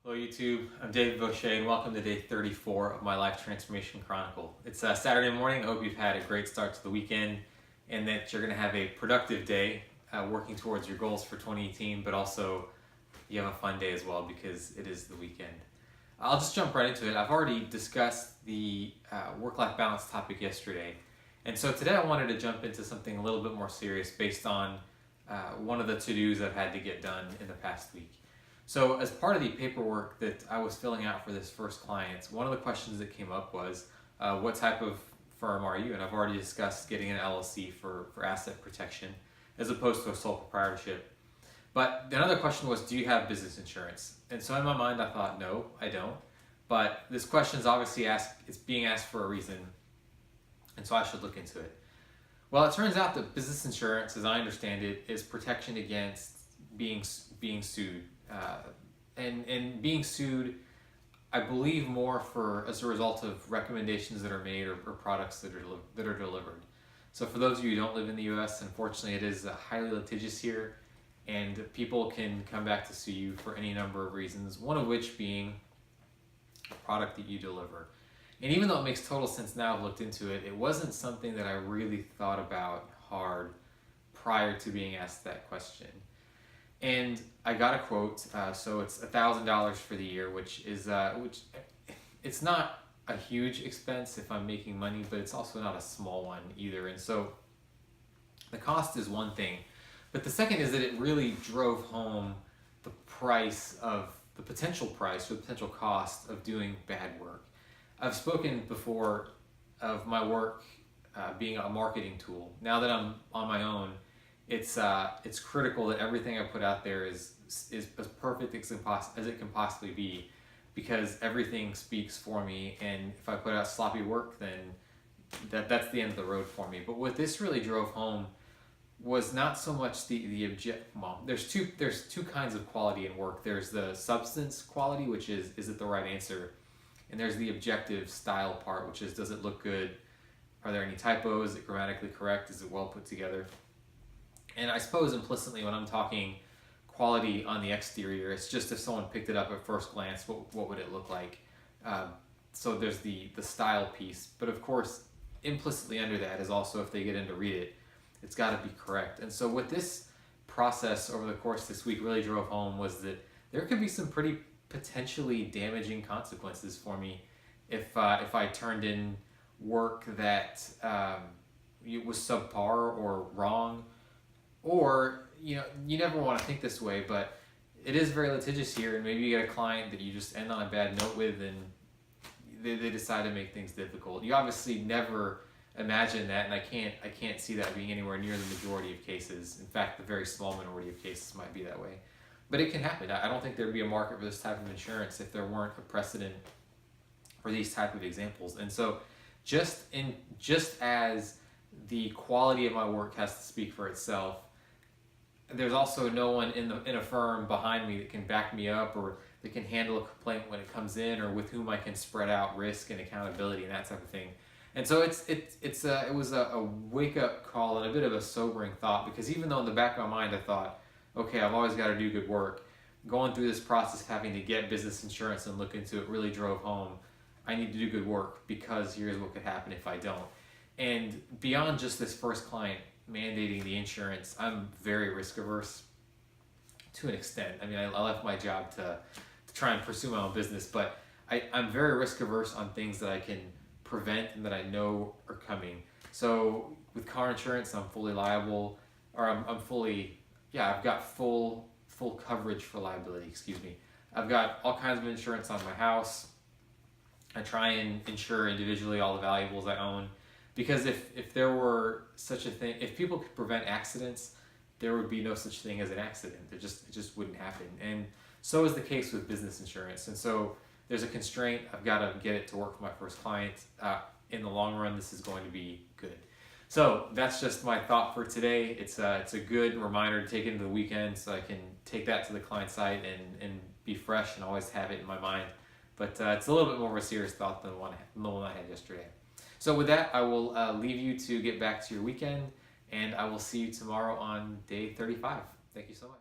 Hello YouTube, I'm David Boucher and welcome to day 34 of my Life Transformation Chronicle. It's Saturday morning. I hope you've had a great start to the weekend and that you're going to have a productive day working towards your goals for 2018, but also you have a fun day as well because it is the weekend. I'll just jump right into it. I've already discussed the work-life balance topic yesterday, and so today I wanted to jump into something a little bit more serious based on one of the to-dos I've had to get done in the past week. So as part of the paperwork that I was filling out for this first client, one of the questions that came up was, what type of firm are you? And I've already discussed getting an LLC for asset protection as opposed to a sole proprietorship. But another question was, do you have business insurance? And so in my mind, I thought, no, I don't. But this question is obviously it's being asked for a reason, and so I should look into it. Well, it turns out that business insurance, as I understand it, is protection against being sued. And being sued, I believe, more as a result of recommendations that are made or products that are delivered. So for those of you who don't live in the U.S., unfortunately, it is highly litigious here, and people can come back to sue you for any number of reasons. One of which being a product that you deliver. And even though it makes total sense now, I've looked into it, it wasn't something that I really thought about hard prior to being asked that question. And I got a quote, so it's $1,000 for the year, which it's not a huge expense if I'm making money, but it's also not a small one either. And so the cost is one thing, but the second is that it really drove home the potential price or the potential cost of doing bad work. I've spoken before of my work being a marketing tool. Now that I'm on my own, it's critical that everything I put out there is as perfect as it can possibly be, because everything speaks for me, and if I put out sloppy work, then that's the end of the road for me. But what this really drove home was not so much there's two kinds of quality in work. There's the substance quality, which is it the right answer? And there's the objective style part, which is, does it look good? Are there any typos? Is it grammatically correct? Is it well put together? And I suppose implicitly when I'm talking quality on the exterior, it's just if someone picked it up at first glance, what would it look like? So there's the style piece. But of course, implicitly under that is also, if they get in to read it, it's got to be correct. And so what this process over the course of this week really drove home was that there could be some pretty potentially damaging consequences for me if I turned in work that was subpar or wrong. Or, you never want to think this way, but it is very litigious here, and maybe you get a client that you just end on a bad note with, and they decide to make things difficult. You obviously never imagine that, and I can't see that being anywhere near the majority of cases. In fact, the very small minority of cases might be that way. But it can happen. I don't think there'd be a market for this type of insurance if there weren't a precedent for these type of examples. And so just as the quality of my work has to speak for itself, there's also no one in a firm behind me that can back me up, or that can handle a complaint when it comes in, or with whom I can spread out risk and accountability and that type of thing. And so it was a wake-up call and a bit of a sobering thought, because even though in the back of my mind I thought, okay, I've always got to do good work, going through this process of having to get business insurance and look into it really drove home, I need to do good work, because here's what could happen if I don't. And beyond just this first client mandating the insurance, I'm very risk averse to an extent. I mean, I left my job to try and pursue my own business, but I'm very risk averse on things that I can prevent and that I know are coming. So with car insurance, I'm fully liable, or I've got full coverage for liability, excuse me. I've got all kinds of insurance on my house. I try and insure individually all the valuables I own, because if there were such a thing, if people could prevent accidents, there would be no such thing as an accident. It just wouldn't happen. And so is the case with business insurance. And so there's a constraint. I've got to get it to work for my first client. In the long run, this is going to be good. So that's just my thought for today. It's a good reminder to take into the weekend, so I can take that to the client site and be fresh and always have it in my mind. But it's a little bit more of a serious thought than the one I had yesterday. So with that, I will leave you to get back to your weekend, and I will see you tomorrow on day 35. Thank you so much.